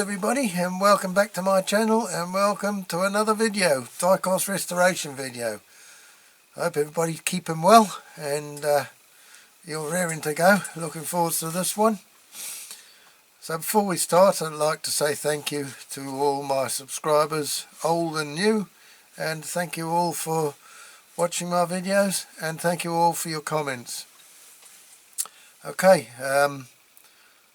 everybody, and welcome back to my channel, and welcome to another video, diecast restoration video. I hope everybody's keeping well and you're raring to go. Looking forward to this one. So before we start, I'd like to say thank you to all my subscribers, old and new, and thank you all for watching my videos, and thank you all for your comments. Okay,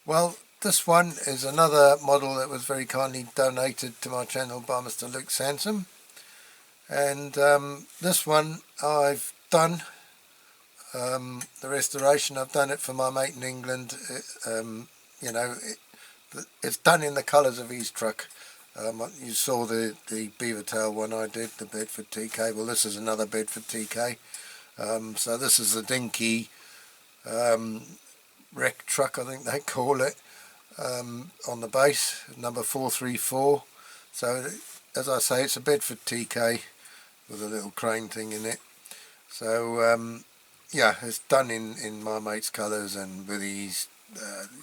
well, this one is another model that was very kindly donated to my channel by Mr. Luke Sansom, and this one I've done the restoration. I've done it for my mate in England. You know, it's done in the colours of his truck. You saw the beaver tail one I did, the Bedford TK. Well, this is another Bedford TK. So this is the Dinky wreck truck, I think they call it, on the base, number 434. So as I say, it's a Bedford TK with a little crane thing in it. So yeah, it's done in my mate's colours and with these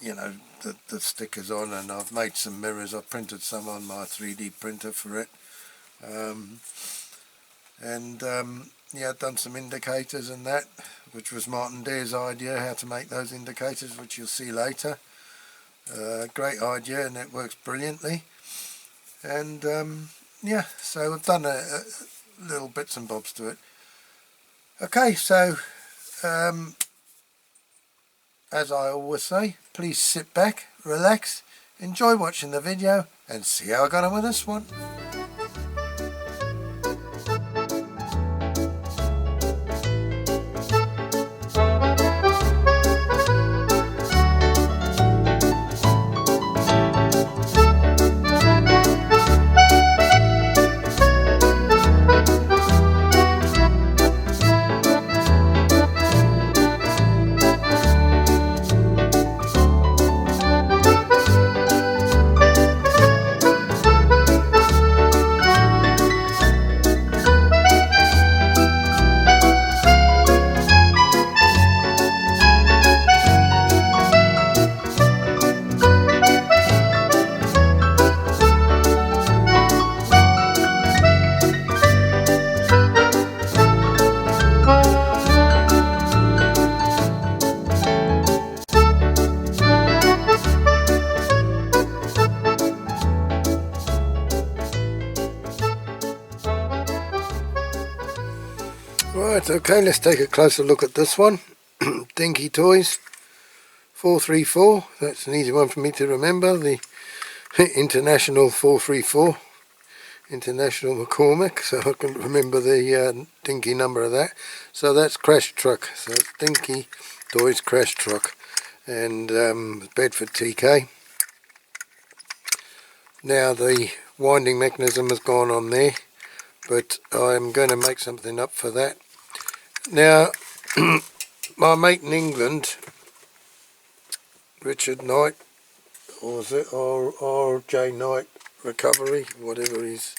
you know, the stickers on, and I've made some mirrors. I've printed some on my 3D printer for it, yeah, I've done some indicators and that, which was Martin Deer's idea, how to make those indicators, which you'll see later. Great idea, and it works brilliantly. And yeah, so I've done a little bits and bobs to it. Okay, so as I always say, please sit back, relax, enjoy watching the video, and see how I got on with this one. Right, okay, let's take a closer look at this one. Dinky Toys 434, that's an easy one for me to remember, the International 434, International McCormick, so I can remember the Dinky number of that. So that's Crash Truck, so it's Dinky Toys Crash Truck, and Bedford TK. Now the winding mechanism has gone on there, but I'm going to make something up for that. Now, my mate in England, Richard Knight, or was it R.J. Knight Recovery, whatever he's,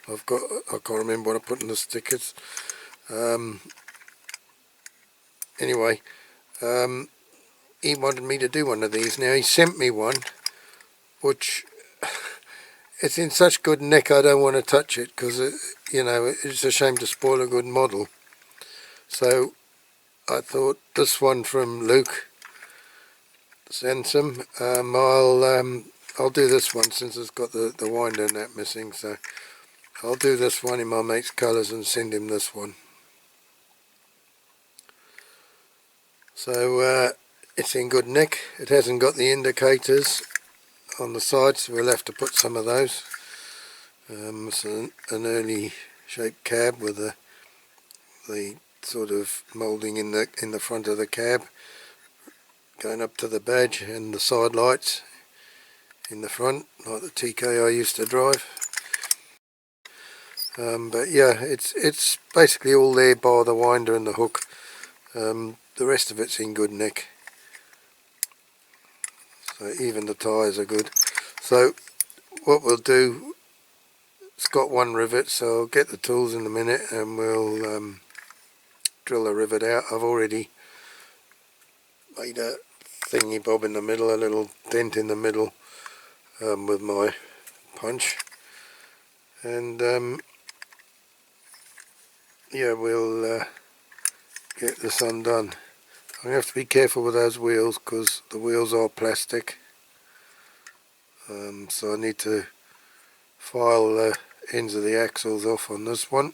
I can't remember what I put in the stickers. Anyway, he wanted me to do one of these. Now he sent me one, which it's in such good nick I don't want to touch it, because you know, it's a shame to spoil a good model. So I thought this one from Luke Sansom, I'll do this one since it's got the winder and that missing. So I'll do this one in my mate's colours and send him this one. So it's in good nick. It hasn't got the indicators on the sides, so we'll have to put some of those. It's an early shaped cab with the sort of moulding in the front of the cab, going up to the badge, and the side lights in the front, like the TK I used to drive. But yeah, it's basically all there bar the winder and the hook. The rest of it's in good nick. So even the tyres are good. So what we'll do, it's got one rivet, so I'll get the tools in a minute and we'll drill a rivet out. I've already made a thingy bob in the middle, a little dent in the middle, with my punch, and yeah, we'll get this undone. I'm going to have to be careful with those wheels because the wheels are plastic, so I need to file the ends of the axles off on this one,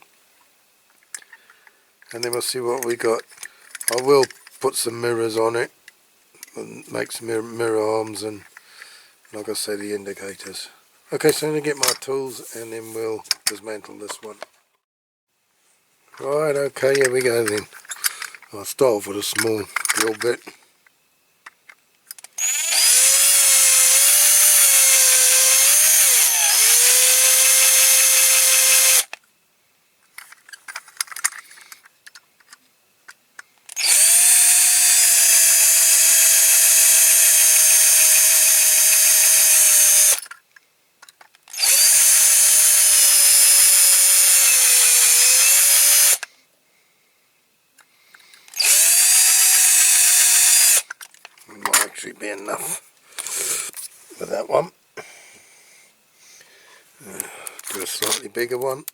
and then we'll see what we got. I will put some mirrors on it and make some mirror arms and, like I say, the indicators. Okay, so I'm going to get my tools and then we'll dismantle this one. Right, okay, here we go then. I'll start off with a small drill bit. Might actually be enough for that one. Do a slightly bigger one.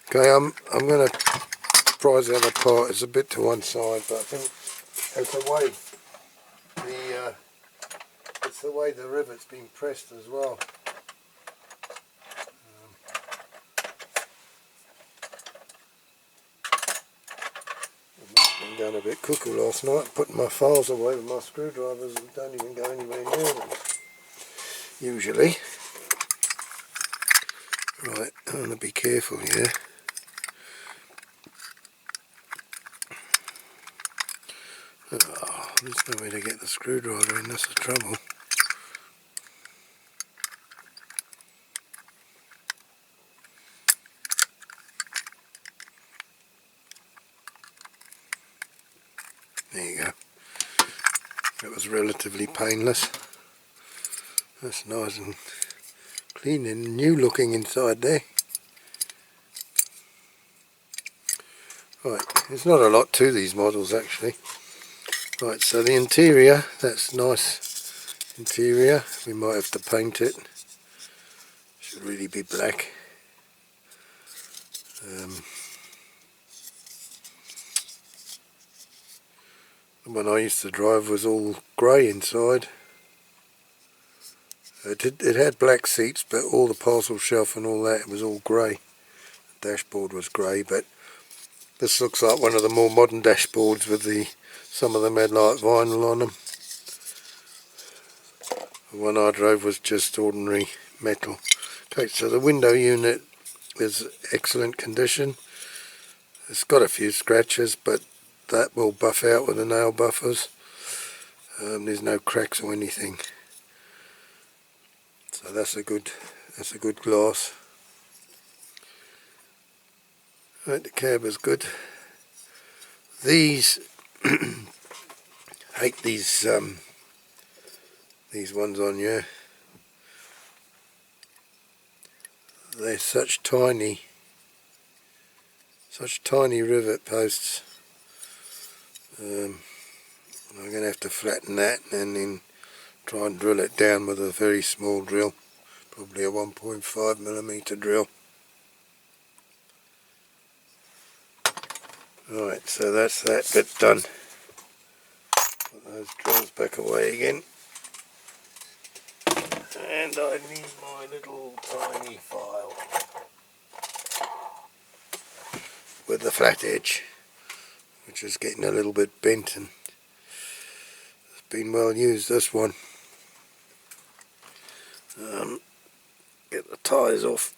Okay, I'm going to prise that apart. It's a bit to one side, but I think it's the way the rivet's been pressed as well. I've been going a bit cuckoo last night, putting my files away with my screwdrivers and don't even go anywhere near them usually. Right, I'm going to be careful here. Oh, there's no way to get the screwdriver in, that's the trouble. There you go. It was relatively painless. That's nice and clean and new looking inside there. Right, there's not a lot to these models actually. Right, so the interior, that's nice interior. We might have to paint it. Should really be black. The one I used to drive was all grey inside. It had black seats, but all the parcel shelf and all that was all grey. The dashboard was grey, but this looks like one of the more modern dashboards with some of them had like vinyl on them. The one I drove was just ordinary metal. Okay, so the window unit is excellent condition. It's got a few scratches, but that will buff out with the nail buffers. There's no cracks or anything. So that's a good glass. Right, the cab is good. These hate these ones on here. They're such tiny rivet posts. I'm going to have to flatten that and then try and drill it down with a very small drill, probably a 1.5mm drill. Right, so that's that bit done. Put those drills back away again. And I need my little tiny file with the flat edge, which is getting a little bit bent and it's been well used, this one. Get the tyres off.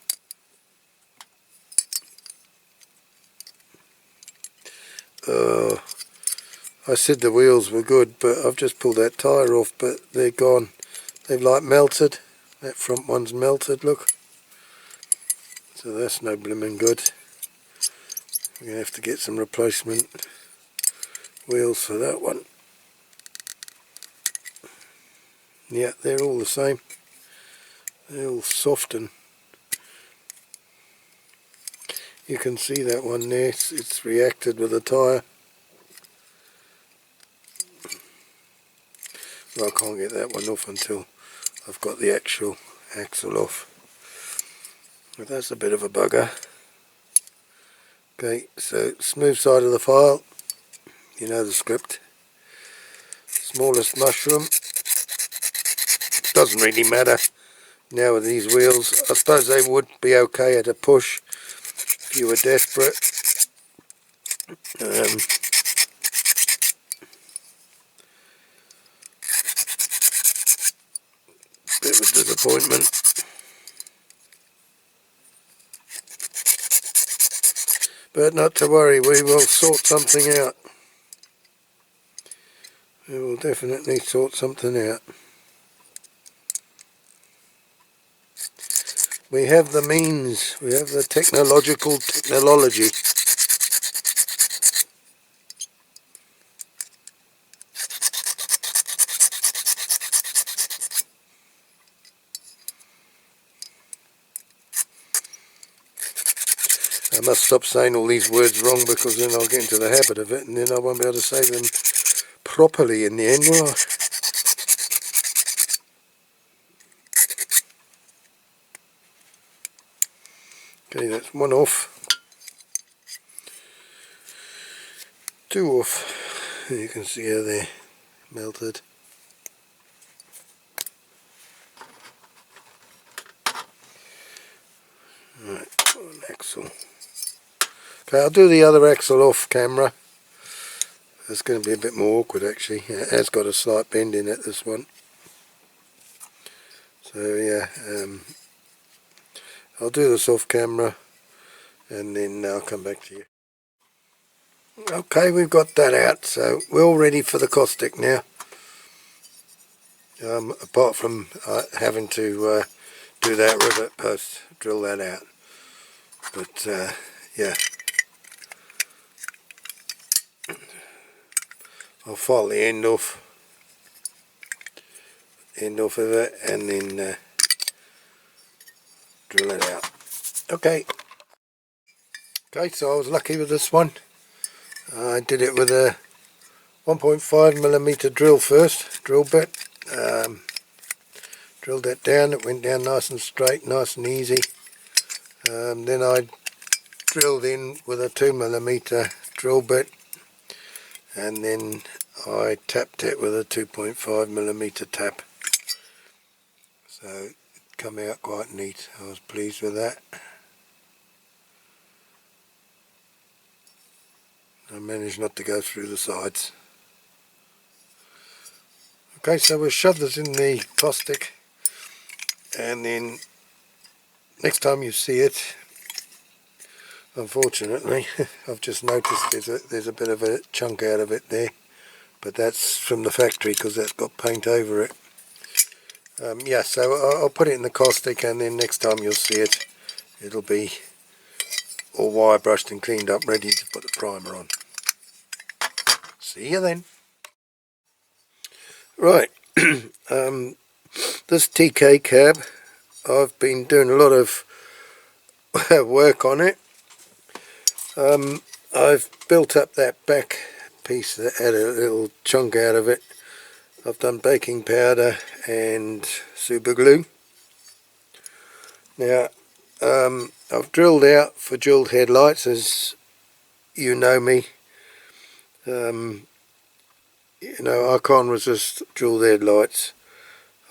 I said the wheels were good, but I've just pulled that tyre off, but they're gone. They've like melted. That front one's melted, look. So that's no blooming good. We're going to have to get some replacement wheels for that one. Yeah, they're all the same. They're all soft, and you can see that one there, it's reacted with the tyre. Well, I can't get that one off until I've got the actual axle off. But that's a bit of a bugger. Okay, so smooth side of the file, you know the script. Smallest mushroom, doesn't really matter now with these wheels. I suppose they would be okay at a push if you were desperate. Bit of a disappointment. But not to worry, we will sort something out. We will definitely sort something out. We have the means, we have the technology. I must stop saying all these words wrong, because then I'll get into the habit of it and then I won't be able to say them properly in the end, will I? Okay, that's one off. Two off. You can see how they're melted. Right, one axle. Okay, I'll do the other axle off camera. It's going to be a bit more awkward actually. It has got a slight bend in it, this one. So yeah, I'll do this off camera and then I'll come back to you. Okay, we've got that out, so we're all ready for the caustic now. Apart from having to do that rivet post, drill that out. But yeah, I'll file the end off of it and then drill it out. Okay, so I was lucky with this one. I did it with a 1.5mm drill bit. Drilled that down, it went down nice and straight, nice and easy. Then I drilled in with a 2mm drill bit, and then I tapped it with a 2.5mm tap. So it came out quite neat. I was pleased with that. I managed not to go through the sides. Okay, so we'll shove this in the caustic, and then next time you see it, unfortunately, I've just noticed there's a bit of a chunk out of it there, but that's from the factory because that's got paint over it. Yeah, so I'll put it in the caustic, and then next time you'll see it, it'll be all wire brushed and cleaned up, ready to put the primer on. See you then. Right, this TK cab, I've been doing a lot of work on it. I've built up that back piece that had a little chunk out of it. I've done baking powder and super glue. Now I've drilled out for jeweled headlights, as you know me. You know, I can't resist jeweled headlights.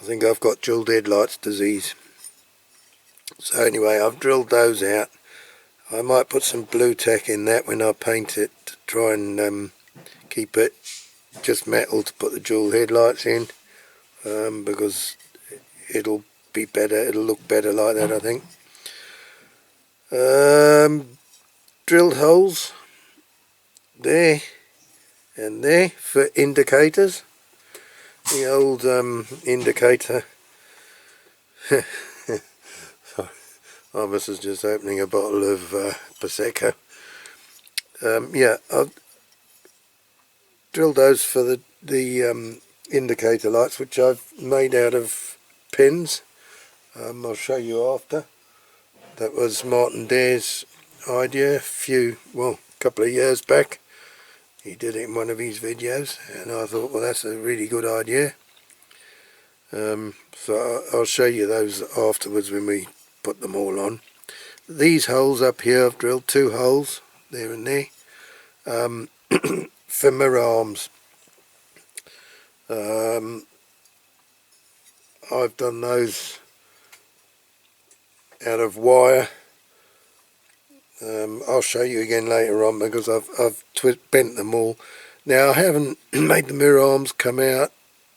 I think I've got jeweled headlights disease. So anyway, I've drilled those out. I might put some blue tack in that when I paint it to try and keep it just metal to put the jeweled headlights in, because it'll be better, it'll look better like that, I think. Drilled holes there and there for indicators. The old indicator. My missus is just opening a bottle of Prosecco. Yeah, I've drilled those for the indicator lights, which I've made out of pins. I'll show you after. That was Martin Dare's idea a couple of years back. He did it in one of his videos, and I thought, well, that's a really good idea. So I'll show you those afterwards when we put them all on. These holes up here, I've drilled 2 holes there and there for mirror arms. I've done those out of wire. I'll show you again later on because I've bent them all. Now I haven't made the mirror arms come out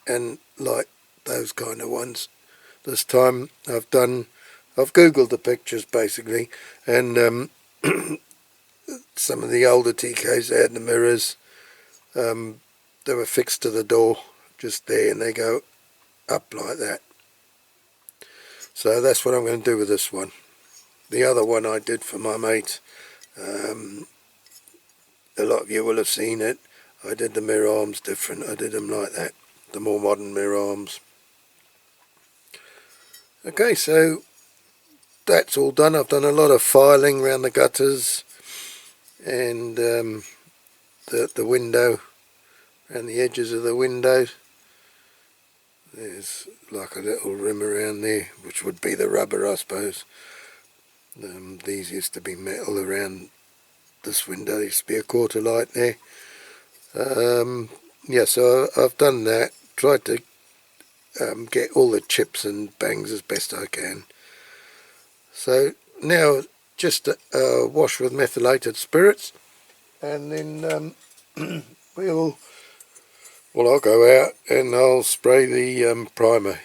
and like those kind of ones this time. I've googled the pictures basically, and some of the older TKs, they had the mirrors, they were fixed to the door just there, and they go up like that. So that's what I'm going to do with this one. The other one I did for my mate, a lot of you will have seen it. I did the mirror arms different. I did them like that, the more modern mirror arms. Okay, so that's all done. I've done a lot of filing around the gutters and the window, around the edges of the window. There's like a little rim around there, which would be the rubber, I suppose. These used to be metal around this window. There used to be a quarter light there. Yeah, so I've done that. Tried to get all the chips and bangs as best I can. So now just wash with methylated spirits, and then I'll go out and I'll spray the primer.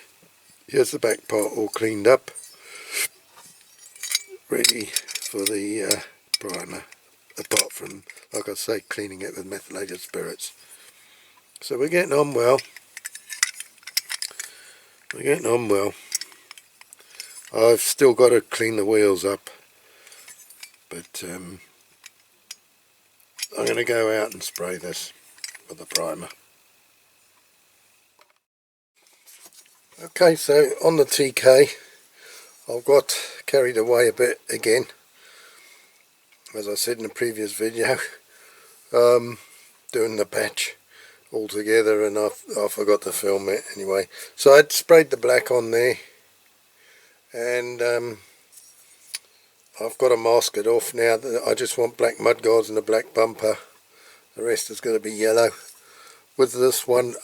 Here's the back part all cleaned up, ready for the primer, apart from, like I say, cleaning it with methylated spirits. So we're getting on well. We're getting on well. I've still got to clean the wheels up, but I'm going to go out and spray this with the primer. Okay, so on the TK, I've got carried away a bit again, as I said in the previous video, doing the batch all together, and I forgot to film it anyway. So I'd sprayed the black on there, and I've got to mask it off now. I just want black mudguards and a black bumper. The rest is going to be yellow. With this one,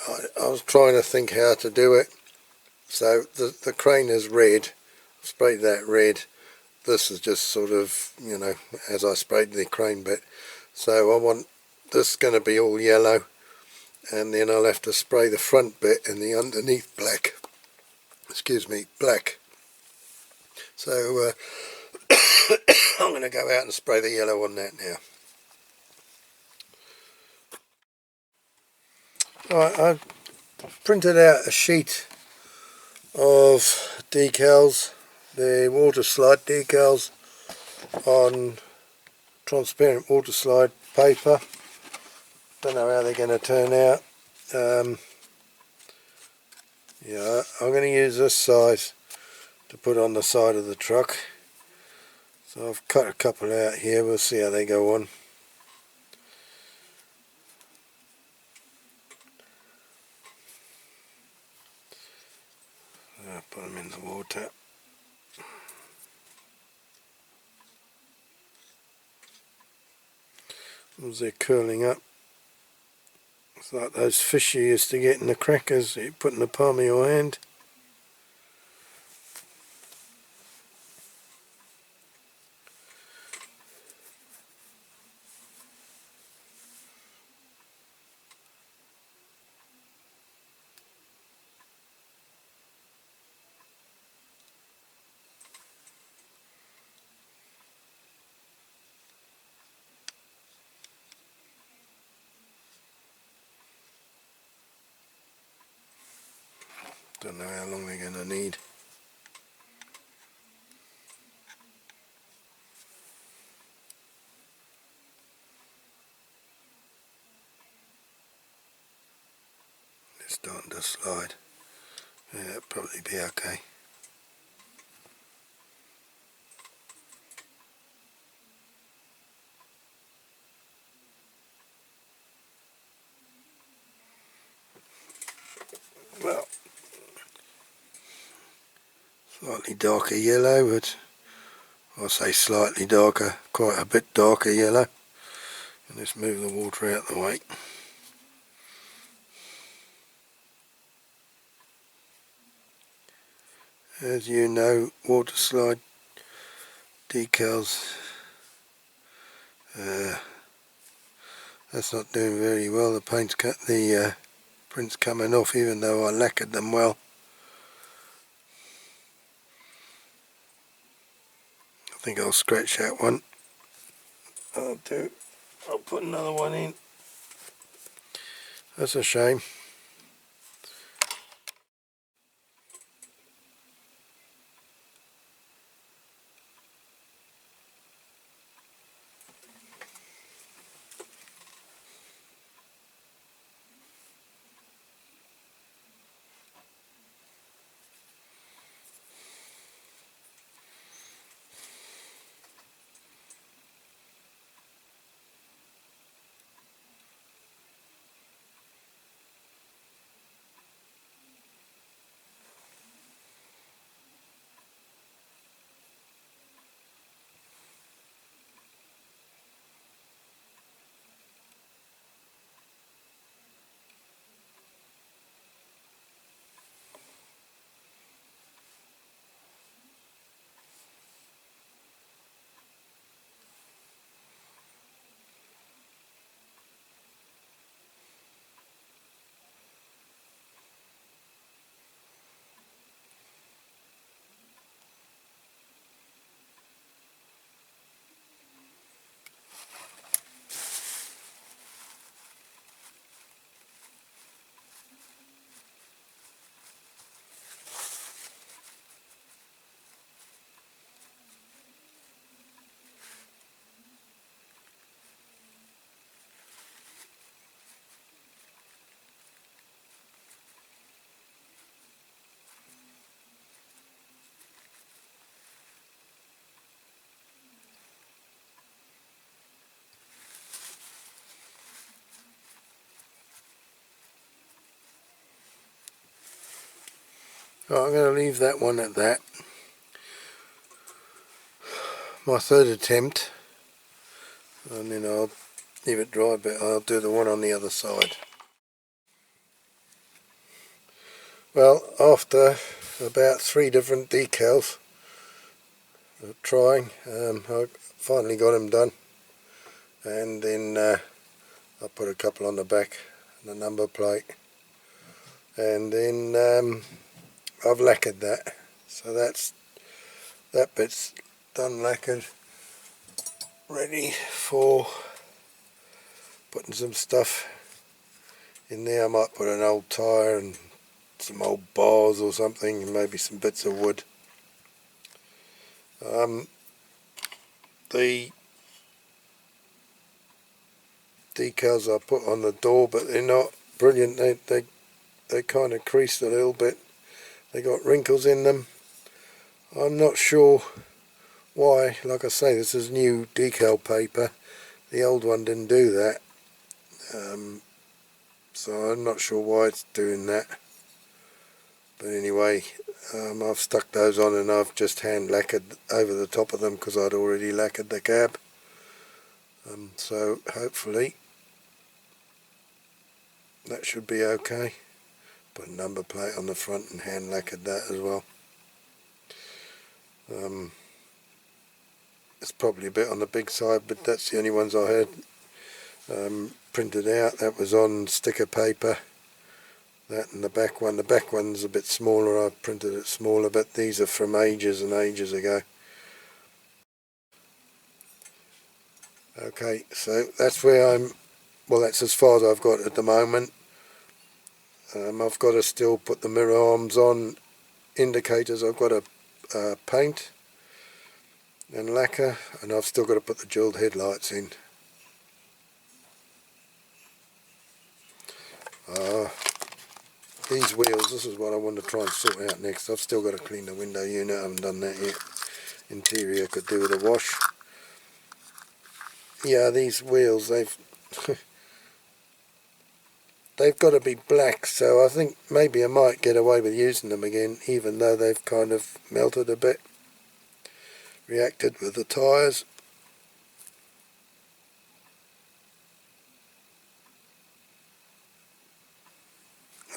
I was trying to think how to do it. So the crane is red. I sprayed that red. This is just sort of, you know, as I sprayed the crane bit. So I want this going to be all yellow, and then I'll have to spray the front bit and the underneath black. Excuse me, black. So I'm going to go out and spray the yellow on that now. Alright, I've printed out a sheet of decals, the water slide decals, on transparent water slide paper. Don't know how they're going to turn out. Yeah, I'm going to use this size to put on the side of the truck. So I've cut a couple out here. We'll see how they go on. I'll put them in the water. As they're curling up, it's like those fish you used to get in the crackers that you put in the palm of your hand. Don't know how long they're going to need. It's starting to slide. Yeah, it'll probably be okay. Well, slightly darker yellow, but I'll say slightly darker, quite a bit darker yellow. And let's move the water out the way. As you know, water slide decals, that's not doing very well. The paint's print's coming off, even though I lacquered them well. I think I'll scratch that one. I'll put another one in. That's a shame. Right, I'm going to leave that one at that. My third attempt, and then I'll leave it dry, but I'll do the one on the other side. Well, after about 3 different decals of trying, I finally got them done, and then I put a couple on the back and the number plate, and then I've lacquered that, so that bit's done lacquered, ready for putting some stuff in there. I might put an old tyre and some old bars or something, and maybe some bits of wood. The decals I put on the door, but they're not brilliant. They kind of creased a little bit. They got wrinkles in them. I'm not sure why. Like I say, this is new decal paper. The old one didn't do that, so I'm not sure why it's doing that. But anyway, I've stuck those on, and I've just hand lacquered over the top of them because I'd already lacquered the cab. So hopefully that should be okay. Put a number plate on the front and hand lacquered that as well. It's probably a bit on the big side, but that's the only ones I had printed out. That was on sticker paper. That and the back one's a bit smaller. I printed it smaller, but these are from ages and ages ago. Okay, so that's where that's as far as I've got at the moment. I've got to still put the mirror arms on, indicators I've got to paint and lacquer, and I've still got to put the jeweled headlights in. these wheels, this is what I want to try and sort out next. I've still got to clean the window unit, I haven't done that yet. Interior could do with a wash. Yeah, these wheels, they've they've got to be black, so I think maybe I might get away with using them again, even though they've kind of melted a bit, reacted with the tyres.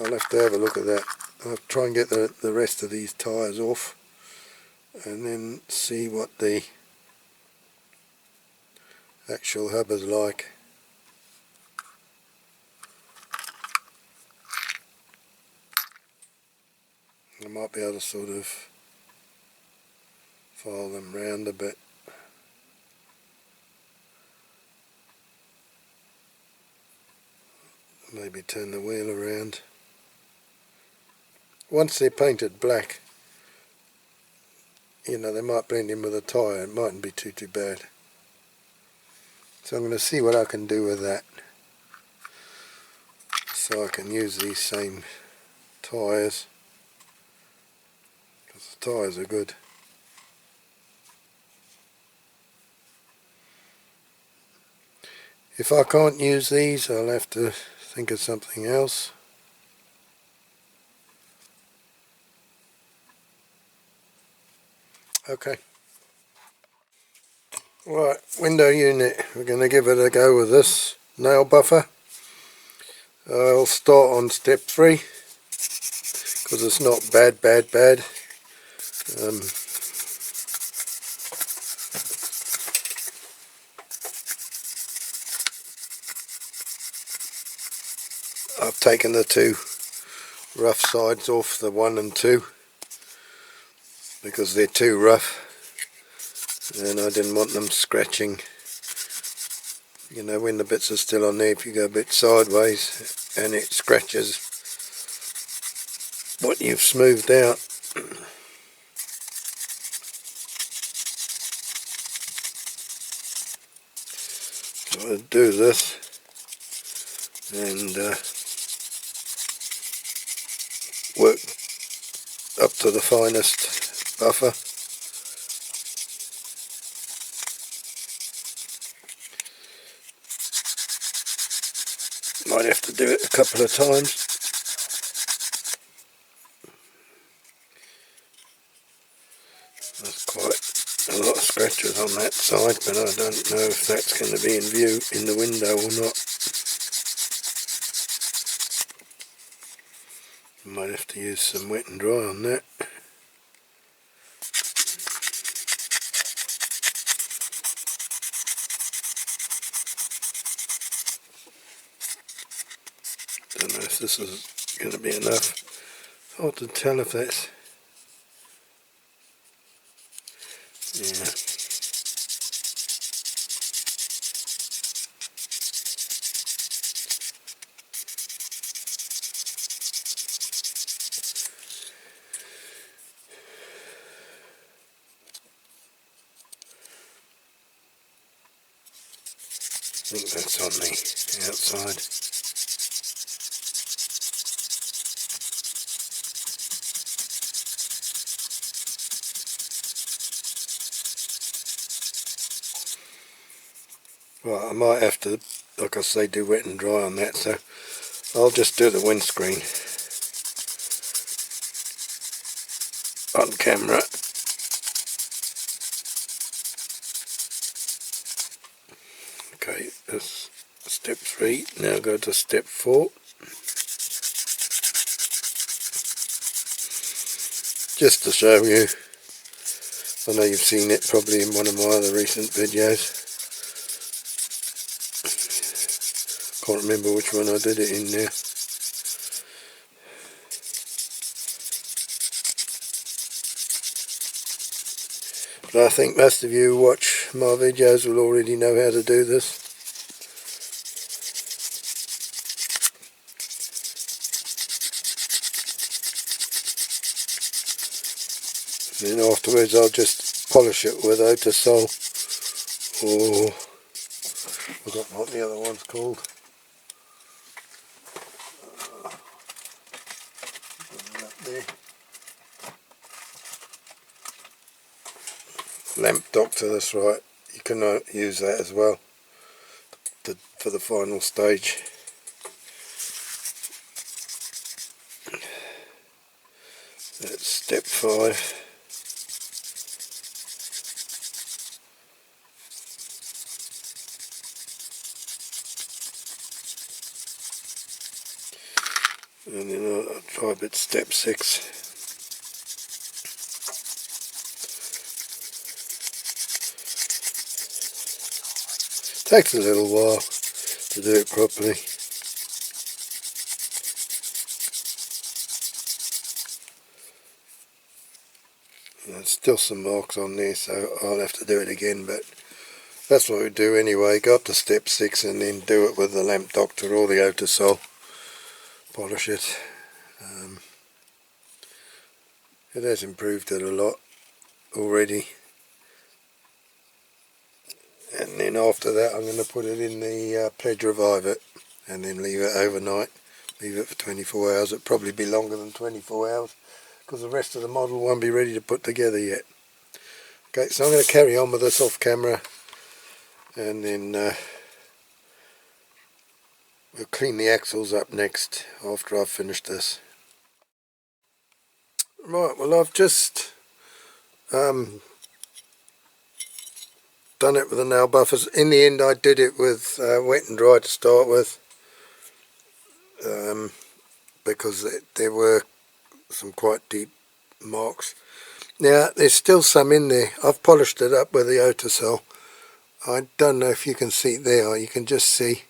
I'll have to have a look at that. I'll try and get the rest of these tyres off and then see what the actual hub is like. I might be able to sort of file them round a bit. Maybe turn the wheel around. Once they're painted black, you know, they might blend in with a tyre. It mightn't be too bad. So I'm going to see what I can do with that, so I can use these same tyres, because the tyres are good. If I can't use these, I'll have to think of something else. Okay. Right, window unit. We're going to give it a go with this nail buffer. I'll start on step 3, because it's not bad. I've taken the 2 rough sides off, the 1 and 2, because they're too rough and I didn't want them scratching. You know, when the bits are still on there, if you go a bit sideways and it scratches what you've smoothed out. So I'll do this and work up to the finest buffer. Might have to do it a couple of times. There's quite a lot of scratches on that side, but I don't know if that's going to be in view in the window or not. Might have to use some wet and dry on that. Don't know if this is going to be enough. Hard to tell if that's... yeah. I think that's on the outside. Right, I might have to, like I say, do wet and dry on that, so I'll just do the windscreen on camera. Okay, that's step 3. Now go to step 4. Just to show you, I know you've seen it probably in one of my other recent videos. Can't remember which one I did it in now. But I think most of you who watch my videos will already know how to do this. And then afterwards I'll just polish it with Otisol, or I forgot what the other one's called. the lamp doctor, that's right, you can use that as well for the final stage. That's step 5. And then I'll try a bit step 6. Takes a little while to do it properly. And there's still some marks on there, so I'll have to do it again, but that's what we do anyway. Go up to step 6 and then do it with the lamp doctor or the Autosol. Polish it. It has improved it a lot already. And then after that I'm going to put it in the Pledge Revive It and then leave it overnight. Leave it for 24 hours. It'll probably be longer than 24 hours because the rest of the model won't be ready to put together yet. Okay, so I'm going to carry on with this off camera, and then we'll clean the axles up next after I've finished this. Right, well I've just done it with the nail buffers. In the end I did it with wet and dry to start with, because there were some quite deep marks. Now there's still some in there. I've polished it up with the Autosol. I don't know if you can see there, you can just see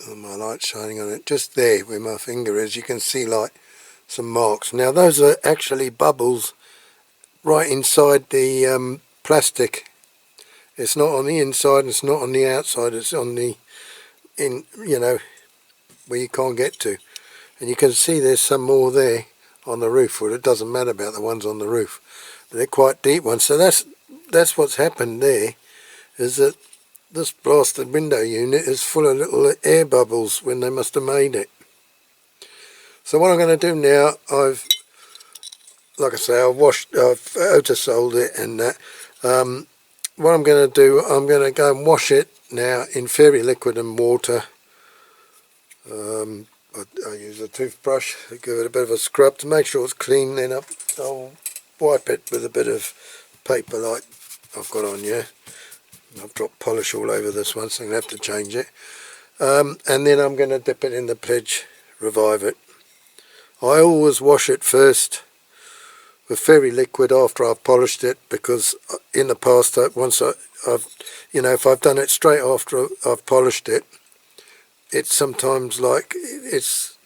my light shining on it, just there where my finger is, you can see like some marks. Now those are actually bubbles right inside the plastic. It's not on the inside, it's not on the outside, it's on the you know, where you can't get to. And you can see there's some more there on the roof. Well, it doesn't matter about the ones on the roof, but they're quite deep ones. So that's what's happened there, is that this blasted window unit is full of little air bubbles when they must have made it. So what I'm going to do now, like I say, I've Autosoled it and that. What I'm going to do, I'm going to go and wash it now in fairy liquid and water. I use a toothbrush to give it a bit of a scrub to make sure it's clean. Then I'll wipe it with a bit of paper like I've got on here. I've dropped polish all over this one, so I'm going to have to change it. And then I'm going to dip it in the Pledge Revive It. I always wash it first with fairy liquid after I've polished it, because in the past, once I've, you know, if I've done it straight after I've polished it, it's sometimes like, it's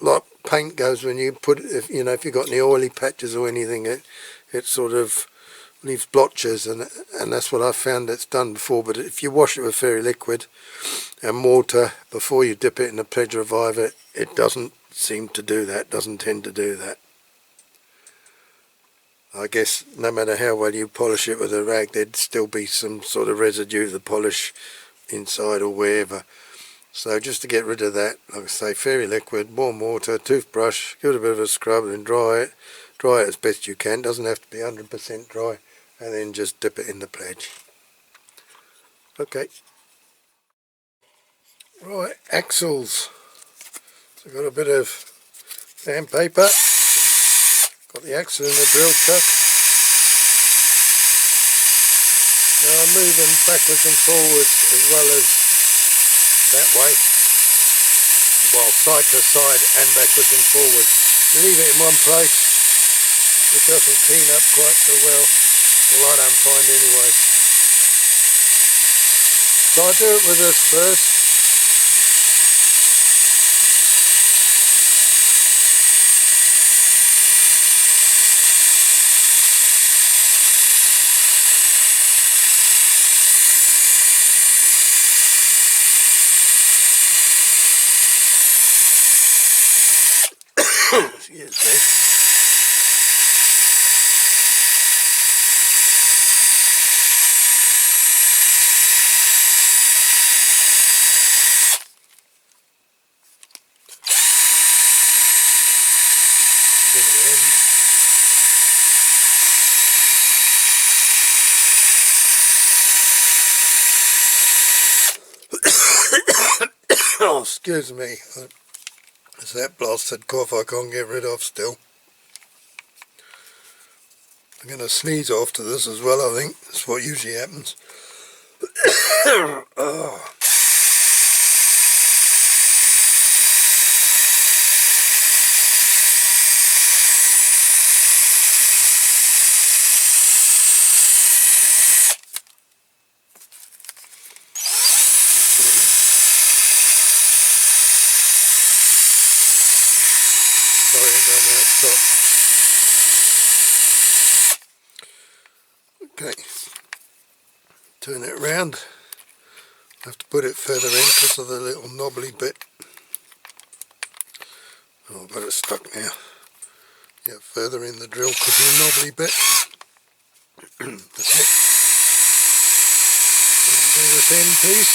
like paint goes when you put it, if you've got any oily patches or anything, it sort of leaves blotches, and that's what I've found that's done before. But if you wash it with fairy liquid and water before you dip it in the Pledge Revive It, it doesn't seem to do that, doesn't tend to do that. I guess no matter how well you polish it with a rag, there'd still be some sort of residue of the polish inside or wherever. So just to get rid of that, like I say, fairy liquid, warm water, toothbrush, give it a bit of a scrub and dry it as best you can. Doesn't have to be 100% dry, and then just dip it in the Pledge. Okay. Right, axles. So I've got a bit of sandpaper. Got the axle in the drill chuck. Now I'm moving backwards and forwards as well as that way. Well, side to side and backwards and forwards. Leave it in one place. It doesn't clean up quite so well. Well, I don't find anyway. So I do it with this first. Excuse me. Oh, excuse me. It's that blasted cough I can't get rid of still. I'm going to sneeze after this as well, I think. That's what usually happens. Oh. Sorry, I'm going out top. Okay, turn it round. I have to put it further in because of the little knobbly bit. Oh, I've got it stuck now. Yeah, further in the drill because of the knobbly bit. That's it. Do this end piece.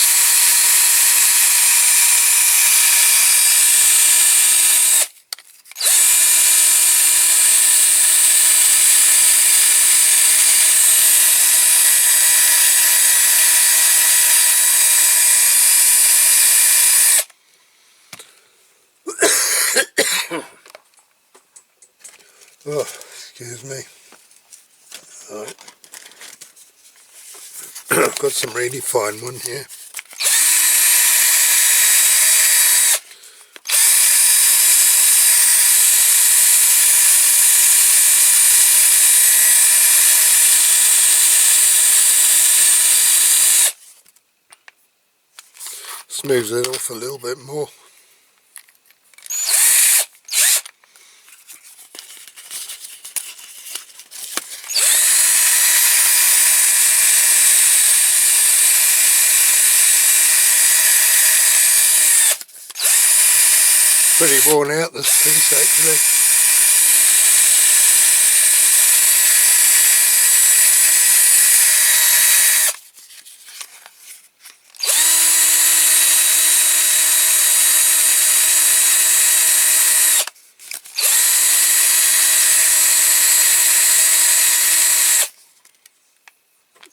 Oh, excuse me. Alright. I've got some really fine one here. Smooths it off a little bit more. Pretty worn out, this piece actually.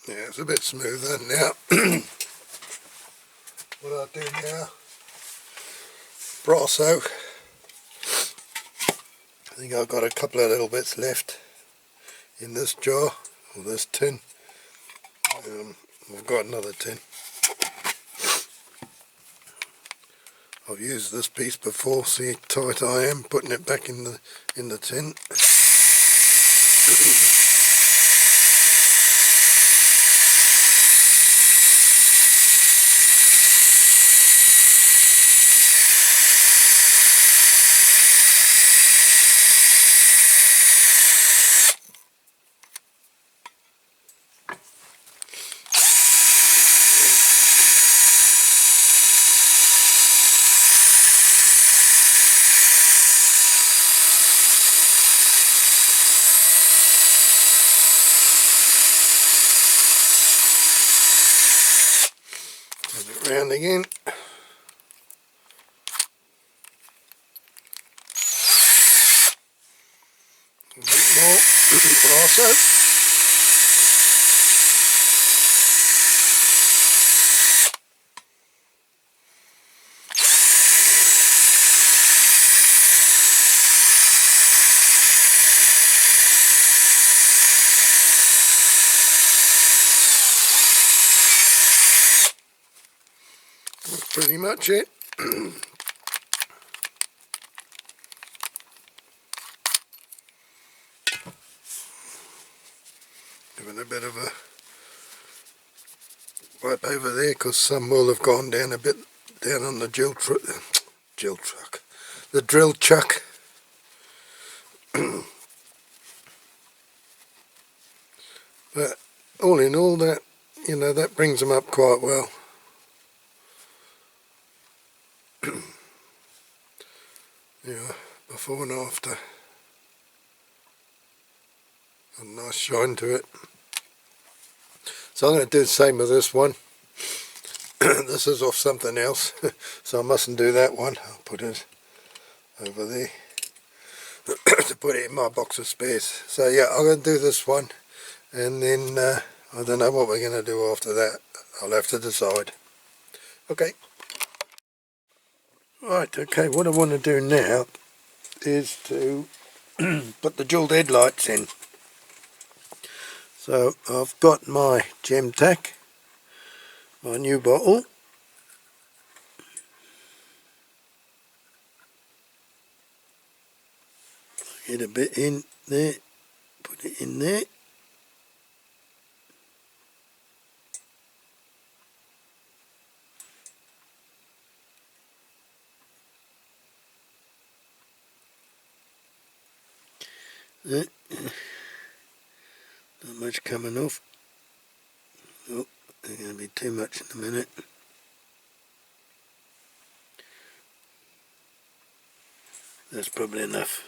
Yeah, it's a bit smoother now. What I'll do now, brass out. I think I've got a couple of little bits left in this jar, or this tin. I've got another tin. I've used this piece before, see how tight I am, putting it back in the tin. Turn it round again. A bit more brass out. That's pretty much it. Giving a bit of a wipe over there because some will have gone down a bit down on the drill chuck. But all in all, that, you know, that brings them up quite well. Yeah, before and after. A nice shine to it. So I'm going to do the same with this one. This is off something else, so I mustn't do that one. I'll put it over there to put it in my box of spares. So yeah, I'm going to do this one, and then I don't know what we're going to do after that. I'll have to decide. Okay. Right, okay, what I want to do now is to put the jeweled headlights in. So I've got my gem tack, my new bottle. Get a bit in there, put it in there. Not much coming off. Oh, there's going to be too much in a minute. That's probably enough.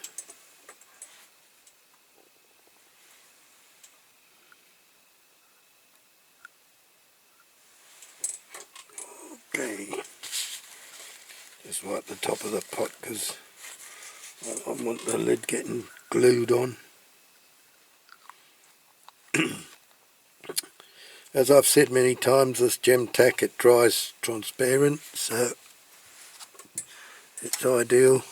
Okay. Just wipe the top of the pot because I want the lid getting glued on. As I've said many times, this gem tack, it dries transparent, so it's ideal.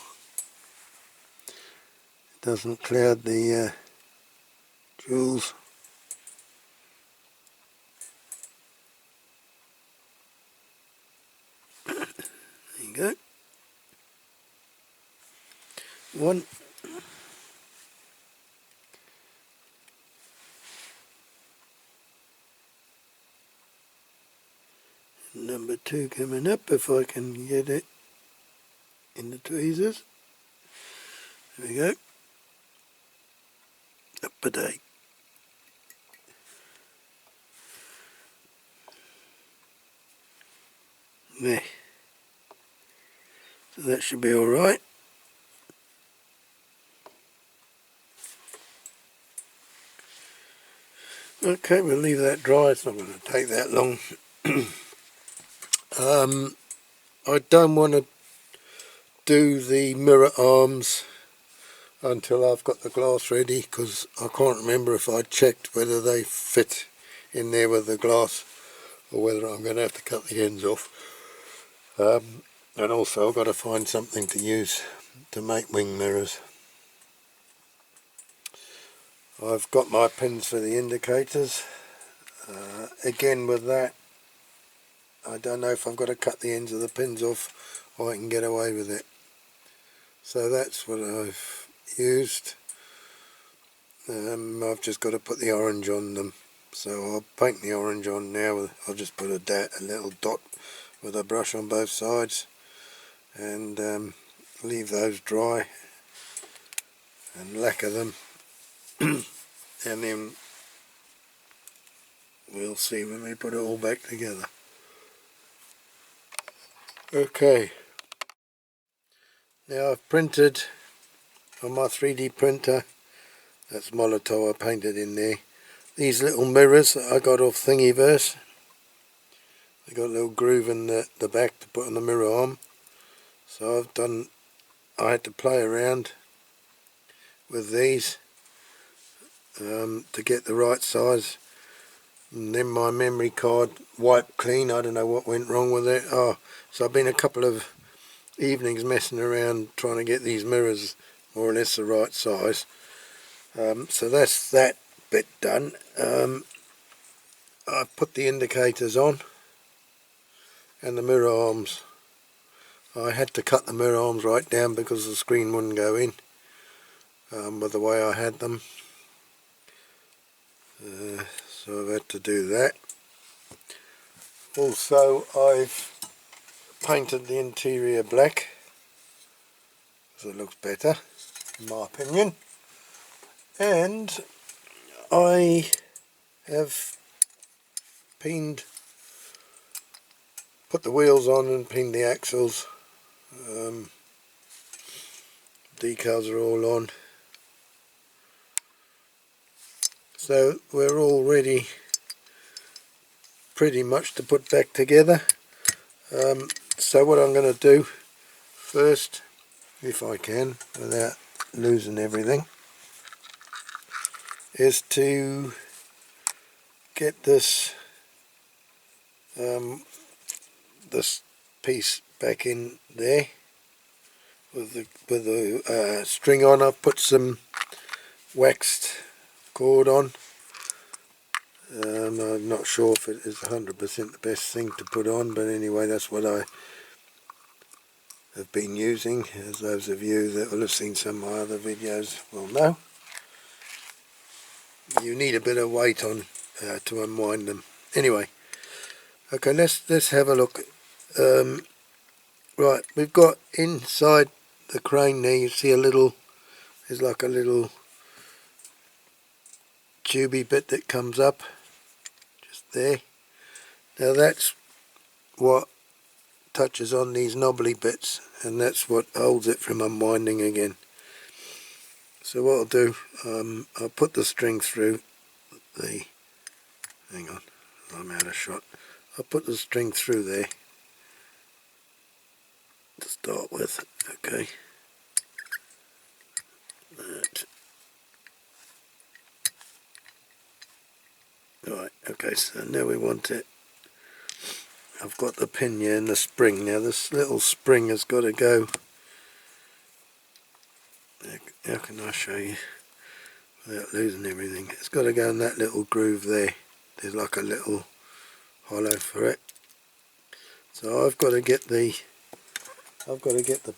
It doesn't cloud the jewels. There you go. One. Number 2 coming up if I can get it in the tweezers. There we go. Up a day. There. So that should be alright. Okay, we'll leave that dry. It's not going to take that long. I don't want to do the mirror arms until I've got the glass ready, because I can't remember if I checked whether they fit in there with the glass or whether I'm going to have to cut the ends off. And also I've got to find something to use to make wing mirrors. I've got my pins for the indicators. Again with that, I don't know if I've got to cut the ends of the pins off or I can get away with it. So that's what I've used. I've just got to put the orange on them. So I'll paint the orange on now. I'll just put a little dot with a brush on both sides and leave those dry and lacquer them. And then we'll see when we put it all back together. Okay, now I've printed on my 3D printer, that's Molotov I painted in there, these little mirrors that I got off Thingiverse. They got a little groove in the back to put on the mirror arm. So I had to play around with these to get the right size. And then my memory card wiped clean. I don't know what went wrong with it. So I've been a couple of evenings messing around trying to get these mirrors more or less the right size. So that's that bit done. I've put the indicators on and the mirror arms. I had to cut the mirror arms right down because the screen wouldn't go in with the way I had them. So I've had to do that. Also I've painted the interior black so it looks better in my opinion, and I have put the wheels on and pinned the axles. Decals are all on, so we're all ready pretty much to put back together. So what I'm going to do first, if I can without losing everything, is to get this this piece back in there. with the string on. I've put some waxed cord on. I'm not sure if it is 100% the best thing to put on, but anyway, that's what I have been using, as those of you that will have seen some of my other videos will know. You need a bit of weight on to unwind them. Anyway, okay, let's have a look. Right, we've got inside the crane there, you see there's like a little tubey bit that comes up, just there. Now that's what touches on these knobbly bits, and that's what holds it from unwinding again. So what I'll do, I'll put the string through hang on, I'm out of shot. I'll put the string through there to start with, okay. That. Right, okay, so now we want it. I've got the pin here and the spring. Now this little spring has got to go, how can I show you without losing everything? It's got to go in that little groove there. There's like a little hollow for it. So I've got to get the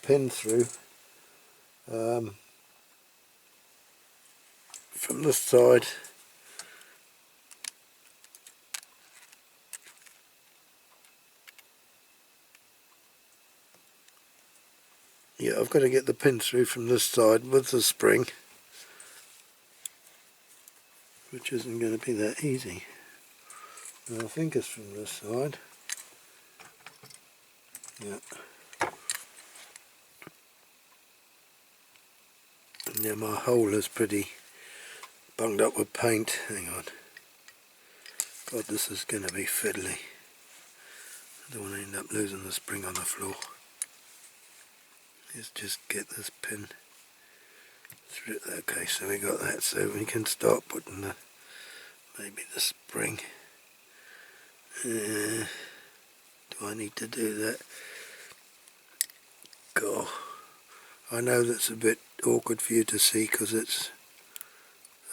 pin through from this side. Yeah, I've got to get the pin through from this side with the spring, which isn't going to be that easy. And I think it's from this side. Yeah. And now my hole is pretty bunged up with paint. Hang on. God, this is going to be fiddly. I don't want to end up losing the spring on the floor. Let's just get this pin through. Okay, so we got that. So we can start putting maybe the spring. Do I need to do that? God, I know that's a bit awkward for you to see because it's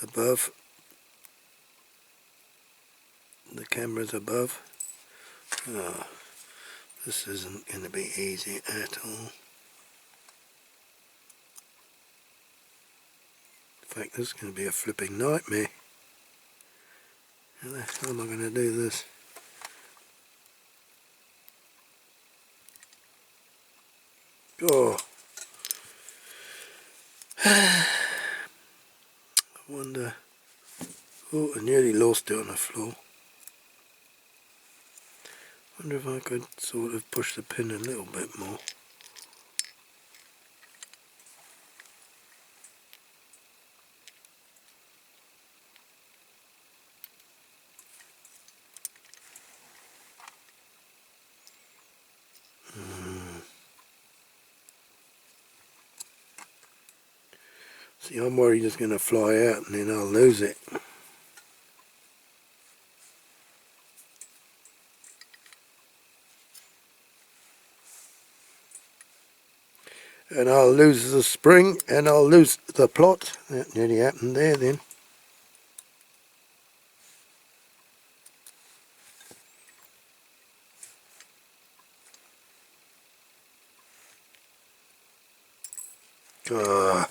above. The camera's above. Oh, this isn't going to be easy at all. In fact, this is going to be a flipping nightmare. How the hell am I going to do this? Oh, I wonder. Oh, I nearly lost it on the floor. Wonder if I could sort of push the pin a little bit more. See, I'm worried it's going to fly out and then I'll lose it. And I'll lose the spring and I'll lose the plot. That nearly happened there then. Ah.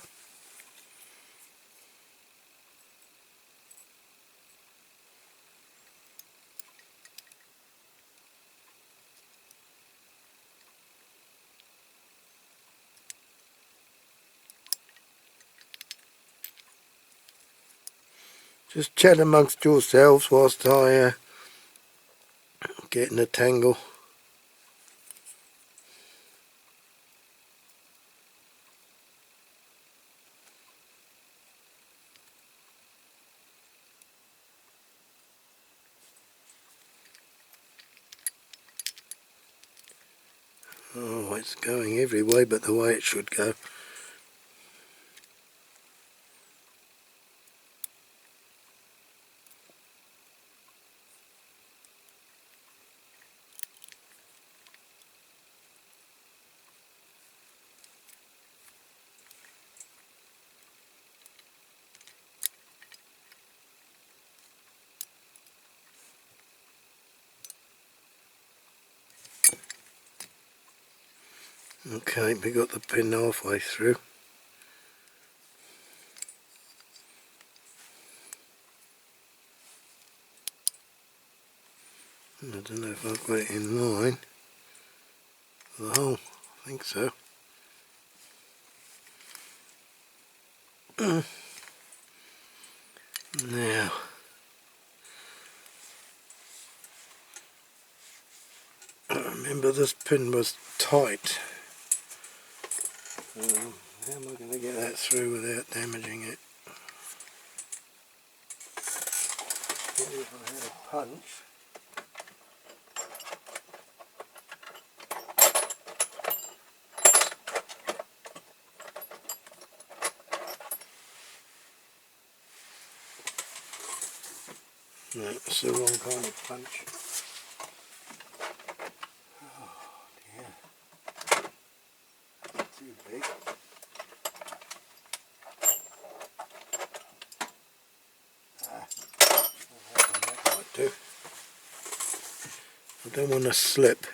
Just chat amongst yourselves whilst I get in a tangle. Oh, it's going every way but the way it should go. Okay, we got the pin halfway through. I don't know if I've got it in line for the hole. I think so. Now, I remember this pin was tight. How am I going to get that through without damaging it? Maybe if I had a punch. No, it's the wrong kind of punch. Oh dear. Too big. That might do. I don't want to slip.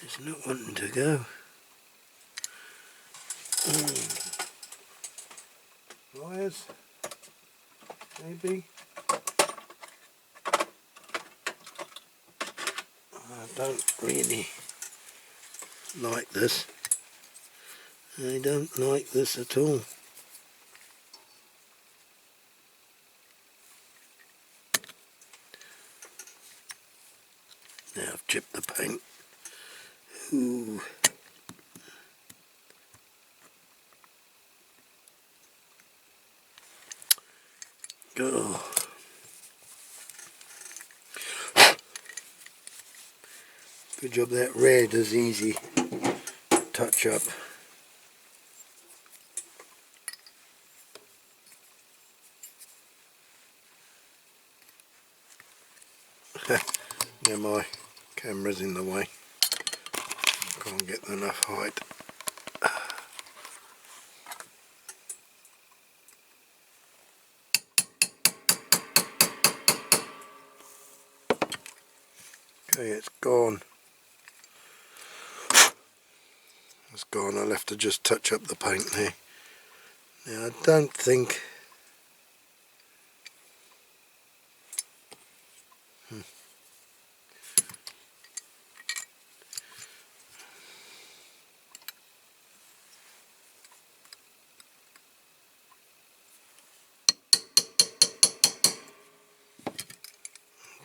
It's not wanting to go. Wires, maybe. I don't really like this. I don't like this at all. Now I've chipped the paint. Ooh. Go. Good job that red is easy to touch up. Yeah, my camera's in the way. I can't get enough height. Okay, it's gone. It's gone. I'll have to just touch up the paint there. Now I don't think...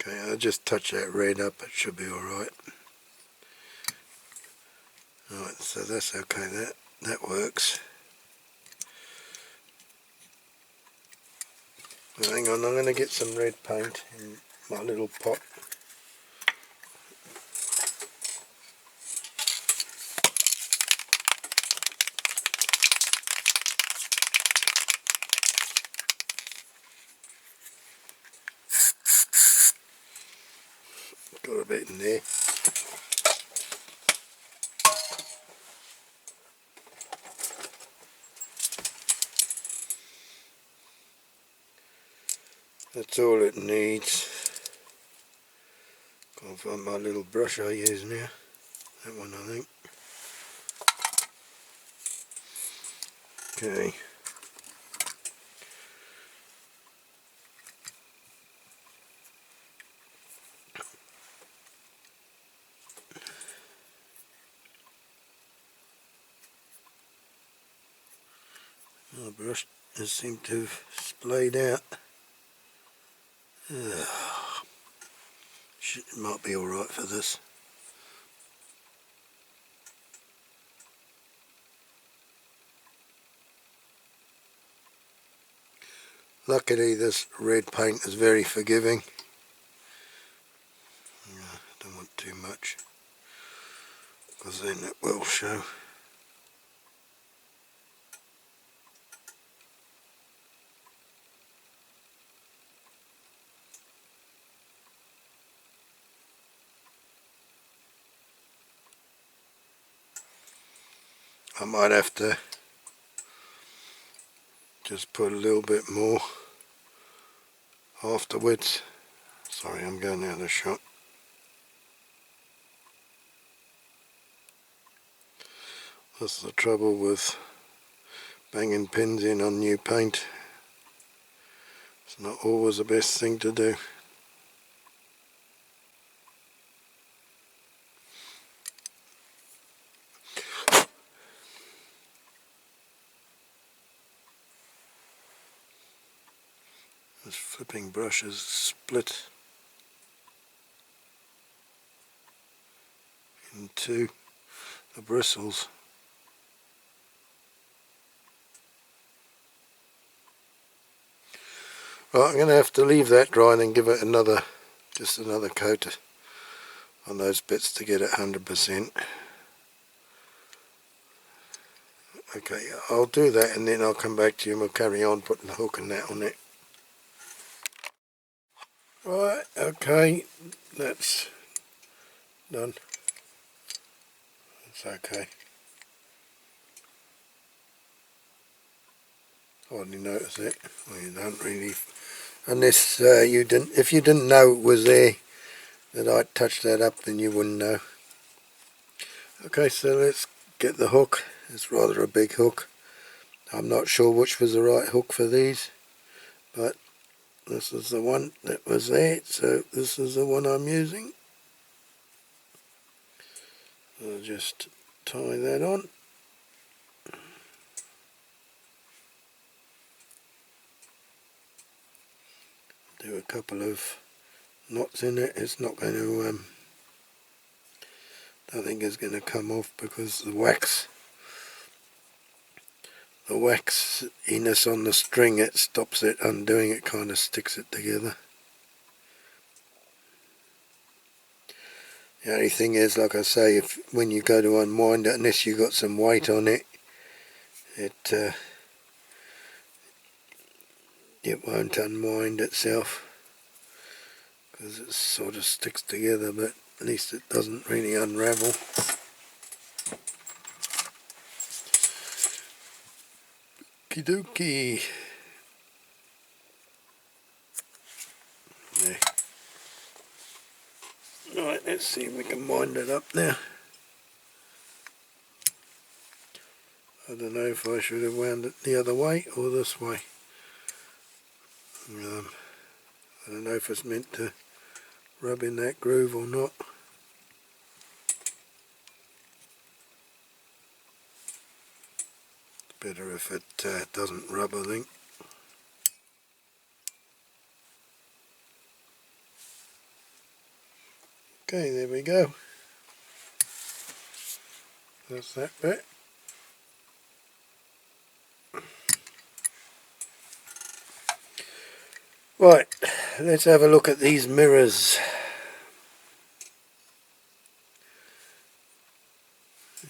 Okay, I'll just touch that red up, it should be alright. Alright, so that's okay, that works. Well, hang on, I'm going to get some red paint in my little pot. Got a bit in there. That's all it needs. Can't find my little brush I use now. That one, I think. Okay. My brush has seemed to have splayed out. It might be alright for this. Luckily this red paint is very forgiving. Don't want too much, because then it will show. I might have to just put a little bit more afterwards. Sorry, I'm going out of the shot. That's the trouble with banging pins in on new paint. It's not always the best thing to do. This flipping brush is split into the bristles. Right, I'm going to have to leave that dry and then give it just another coat on those bits to get it 100%. Okay, I'll do that and then I'll come back to you and we'll carry on putting the hook and that on it. Right, okay, that's done. It's okay. Hardly notice it. Well, you don't really, unless if you didn't know it was there, that I'd touch that up, then you wouldn't know. Okay, so let's get the hook. It's rather a big hook. I'm not sure which was the right hook for these, but this is the one that was there, so this is the one I'm using. I'll just tie that on. Do a couple of knots in it. It's not going to, I don't think it's going to come off because the waxiness on the string, it stops it undoing, it kind of sticks it together. The only thing is, like I say, when you go to unwind it, unless you've got some weight on it, it won't unwind itself because it sort of sticks together, but at least it doesn't really unravel. Okie dokie. There. Right, let's see if we can wind it up now. I don't know if I should have wound it the other way or this way. I don't know if it's meant to rub in that groove or not. It's better if it doesn't rub, I think. Okay, there we go. That's that bit. Right, let's have a look at these mirrors.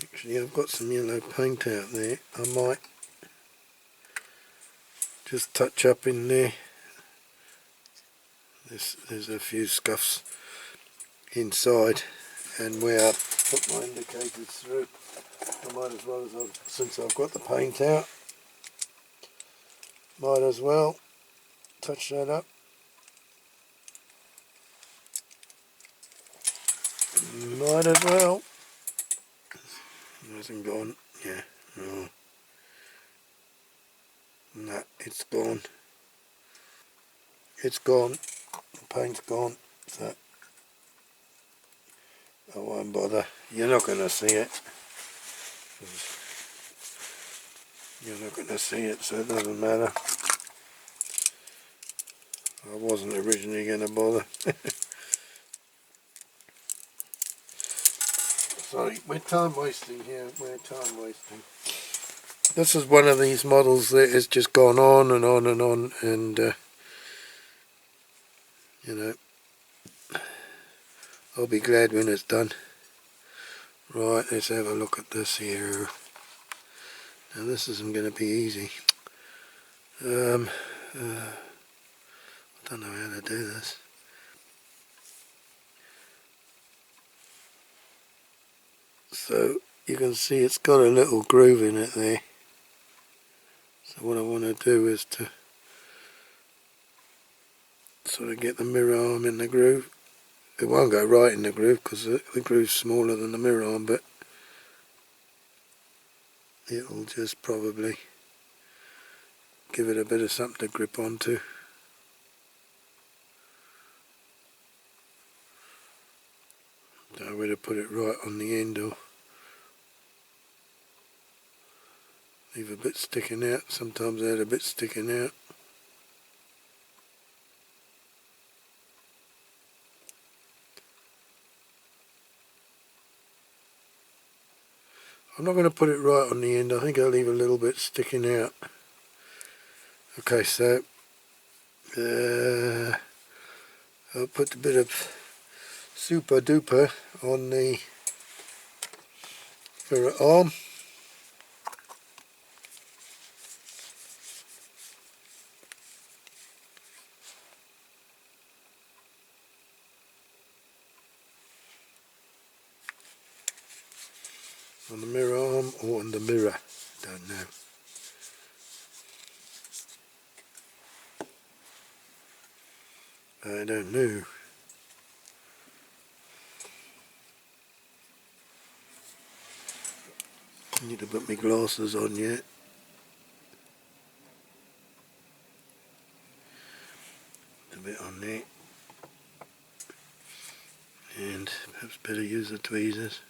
Actually, I've got some yellow paint out there. I might just touch up in there. There's a few scuffs inside, and where I put my indicators through, I might as well, since I've got the paint out, might as well touch that up. Might as well. It hasn't gone. Yeah. No. No, it's gone. It's gone. The paint's gone. So I won't bother. You're not going to see it. You're not going to see it, so it doesn't matter. I wasn't originally going to bother. Sorry, we're time wasting here. We're time wasting. This is one of these models that has just gone on and on and on, and you know, I'll be glad when it's done. Right, let's have a look at this here. Now this isn't going to be easy. I don't know how to do this. So you can see it's got a little groove in it there. So what I want to do is to sort of get the mirror arm in the groove. It won't go right in the groove because the groove's smaller than the mirror arm, but it'll just probably give it a bit of something to grip onto. Don't know whether to put it right on the end or leave a bit sticking out. Sometimes I had a bit sticking out. I'm not going to put it right on the end. I think I'll leave a little bit sticking out. Okay, so I'll put a bit of super duper on the mirror arm. On the mirror arm or on the mirror, don't know. I don't know. I need to put my glasses on yet. A bit on there. And perhaps better use the tweezers.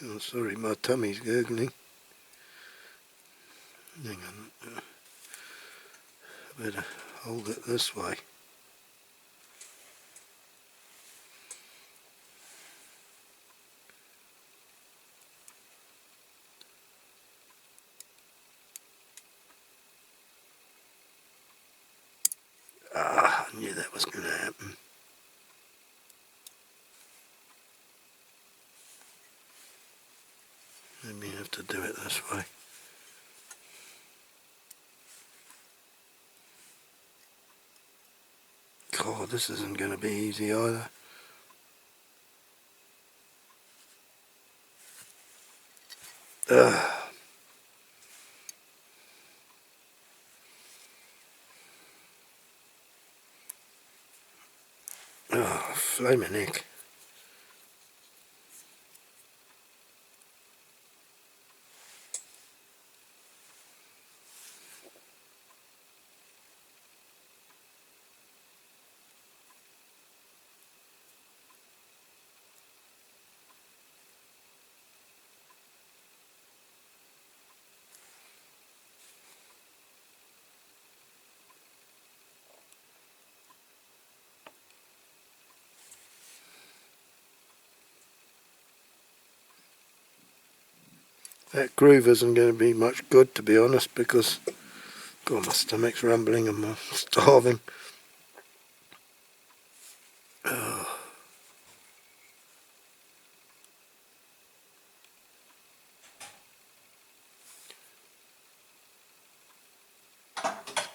Oh, sorry, my tummy's gurgling. Hang on. Better hold it this way. Ah, I knew that was going to happen. Maybe I have to do it this way. God, this isn't going to be easy either. Oh, flaming heck. That groove isn't going to be much good, to be honest, because God, my stomach's rumbling and I'm starving. Oh.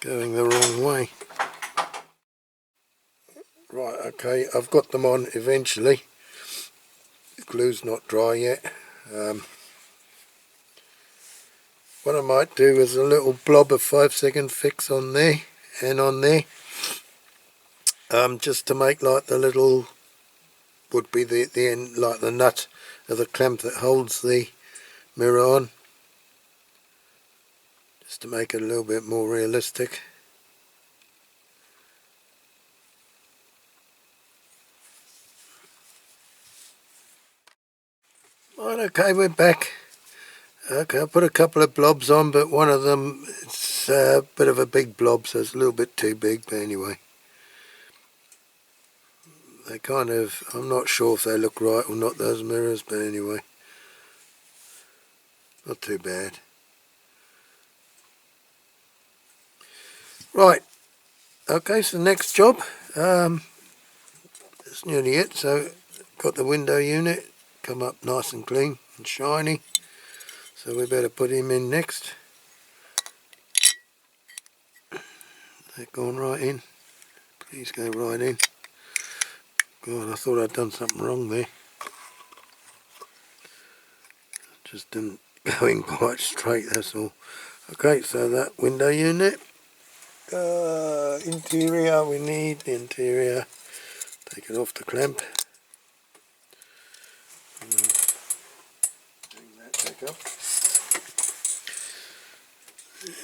Going the wrong way. Right, okay, I've got them on eventually. The glue's not dry yet. What I might do is a little blob of 5-second fix on there and on there, just to make like the little, would be the end, like the nut of the clamp that holds the mirror on, just to make it a little bit more realistic. Right, okay, we're back. Okay, I put a couple of blobs on, but one of them, it's a bit of a big blob, so it's a little bit too big, but anyway. They kind of, I'm not sure if they look right or not, those mirrors, but anyway. Not too bad. Right, okay, so the next job, it's nearly it, so got the window unit, come up nice and clean and shiny, so we better put him in next. That gone right in? Please go right in. God, I thought I'd done something wrong there. just didn't go in quite straight, that's all. Okay, so that window unit, interior, we need the interior, take it off the clamp, bring that back up,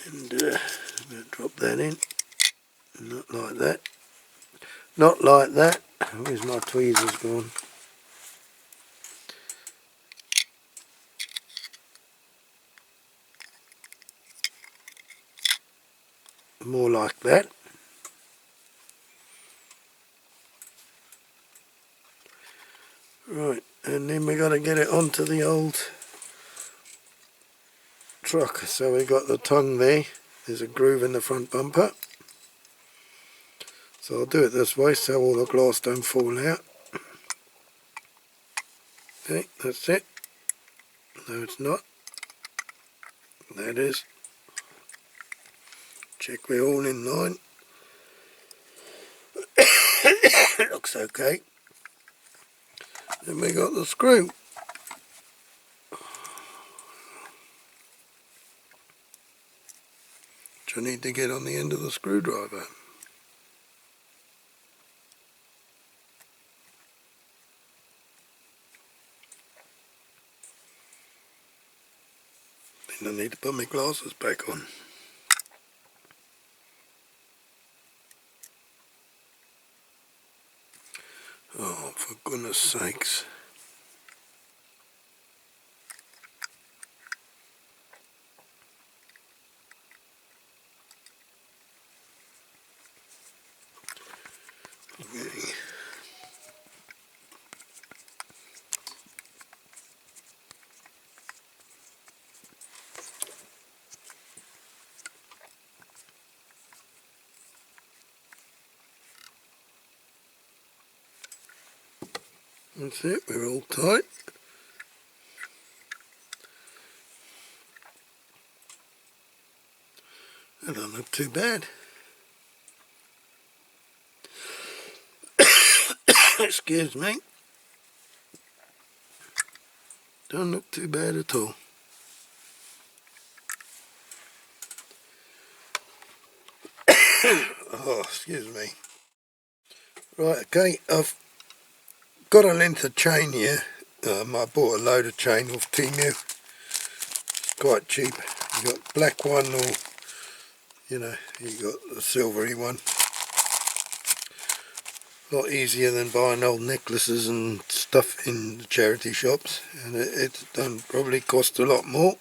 and I'm going to drop that in, not like that, not like that. Where's my tweezers gone? More like that. Right, and then we got to get it onto the old truck. So we got the tongue there, there's a groove in the front bumper. So I'll do it this way so all the glass don't fall out. Okay, that's it. No, it's not. That is. Check we're all in line. Looks okay. Then we got the screw. Which I need to get on the end of the screwdriver. Then I need to put my glasses back on. Oh, for goodness sakes. Okay. That's it, we're all tight. That don't look too bad. Excuse me. Don't look too bad at all. Oh, excuse me. Right, okay, I've got a length of chain here. I bought a load of chain off Temu. It's quite cheap. You got black one or, you know, you got the silvery one. A lot easier than buying old necklaces and stuff in the charity shops, and it don't probably cost a lot more,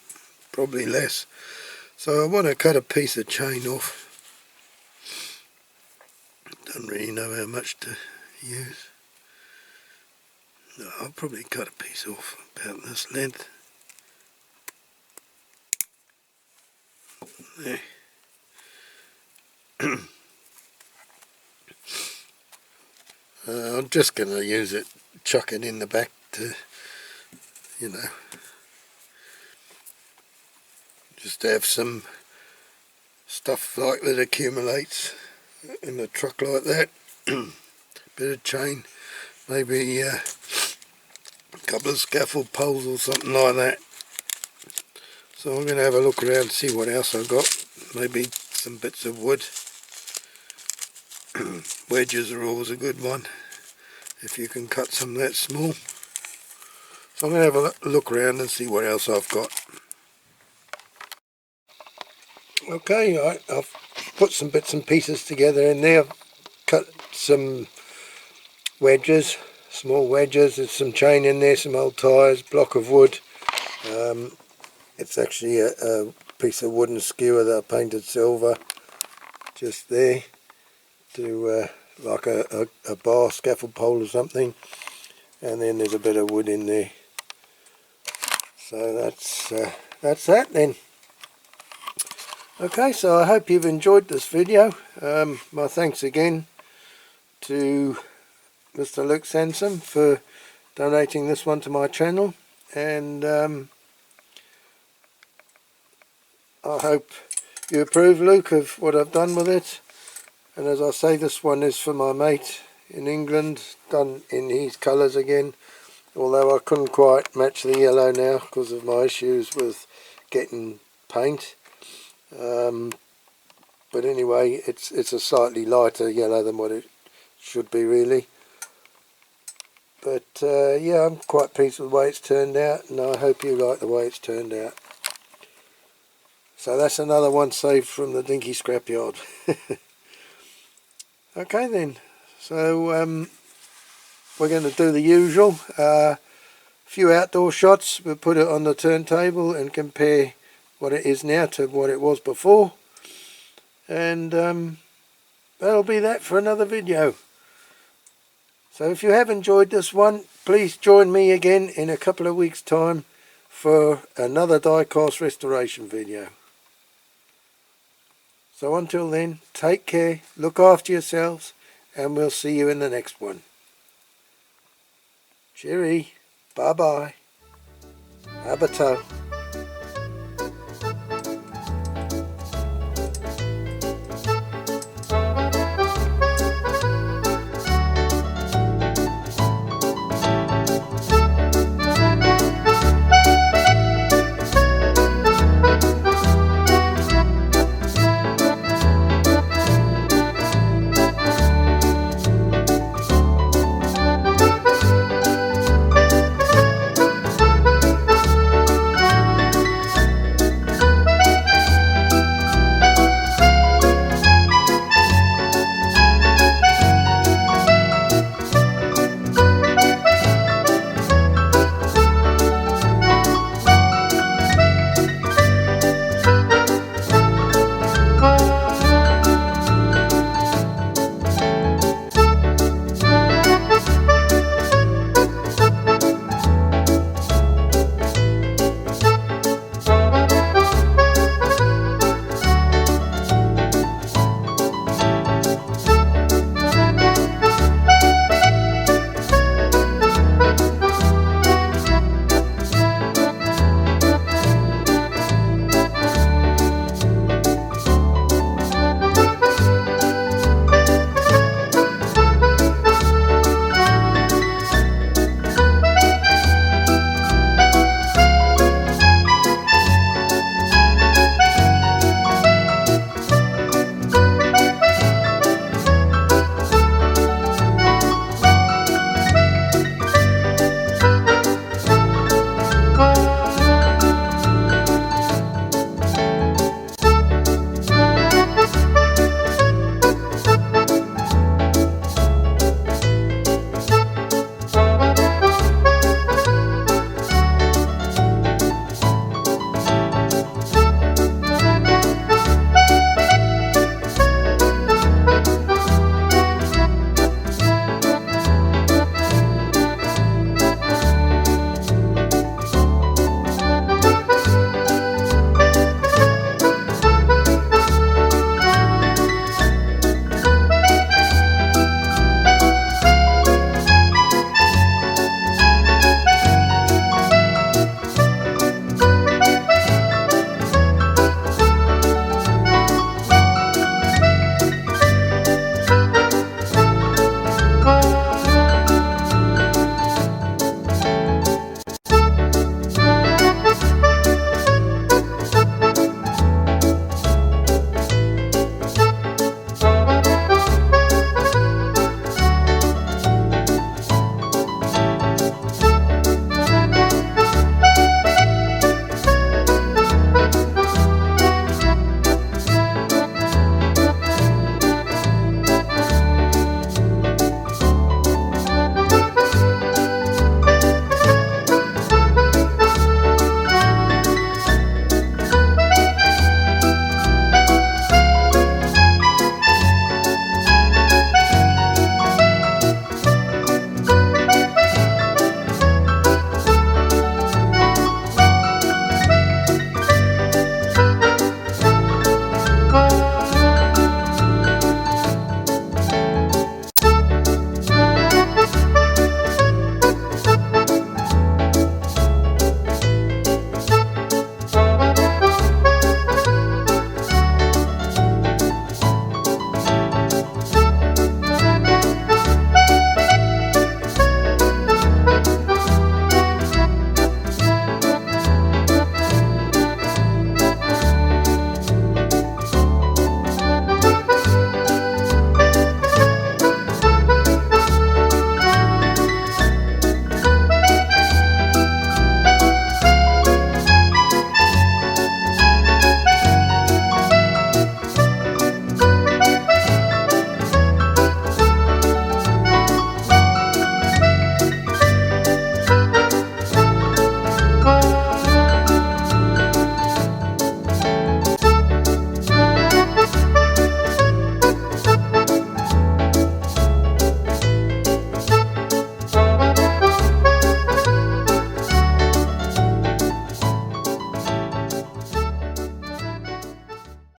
probably less. So I want to cut a piece of chain off. Don't really know how much to use. No, I'll probably cut a piece off about this length. There. I'm just going to use it, chuck it in the back to, you know, just to have some stuff like that accumulates in the truck like that. Bit of chain, maybe a couple of scaffold poles or something like that. So I'm going to have a look around and see what else I've got. Maybe some bits of wood. Wedges are always a good one if you can cut some that small. So I'm going to have a look around and see what else I've got. Okay, I've put some bits and pieces together in there. I've cut some wedges, small wedges. There's some chain in there, some old tyres, block of wood. It's actually a piece of wooden skewer that I painted silver just there to like a bar scaffold pole or something, and then there's a bit of wood in there. So that's that then. Okay, so I hope you've enjoyed this video. My thanks again to Mr. Luke Sansom for donating this one to my channel, and I hope you approve, Luke, of what I've done with it. And as I say, this one is for my mate in England, done in his colours again, although I couldn't quite match the yellow now because of my issues with getting paint. But anyway, it's a slightly lighter yellow than what it should be really. But yeah, I'm quite pleased with the way it's turned out, and I hope you like the way it's turned out. So that's another one saved from the Dinky scrapyard. Okay then, so we're going to do the usual. Few outdoor shots. We'll put it on the turntable and compare what it is now to what it was before. And that'll be that for another video. So if you have enjoyed this one, please join me again in a couple of weeks' time for another die-cast restoration video. So until then, take care, look after yourselves, and we'll see you in the next one. Cheery, bye-bye, abato.